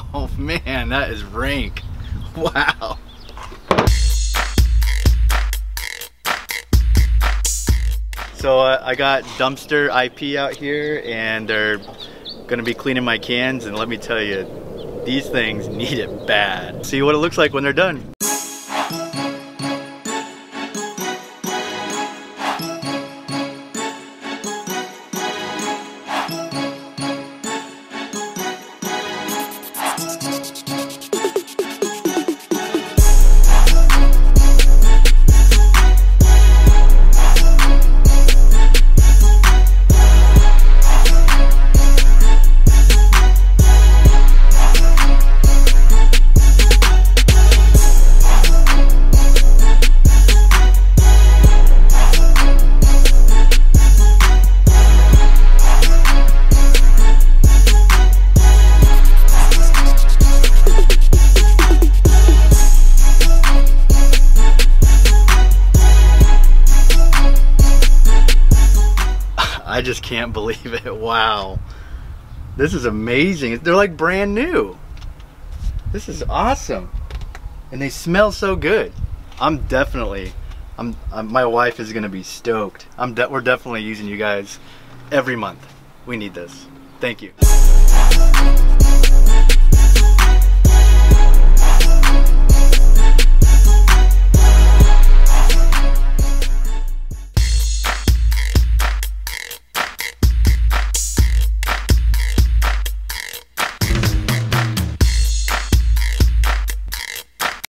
Oh man, that is rank. Wow. So I got dumpster IP out here and they're gonna be cleaning my cans, and let me tell you, these things need it bad. See what it looks like when they're done. I just can't believe it. Wow. This is amazing. They're like brand new. This is awesome. And they smell so good. My wife is gonna be stoked. We're definitely using you guys every month. We need this. Thank you.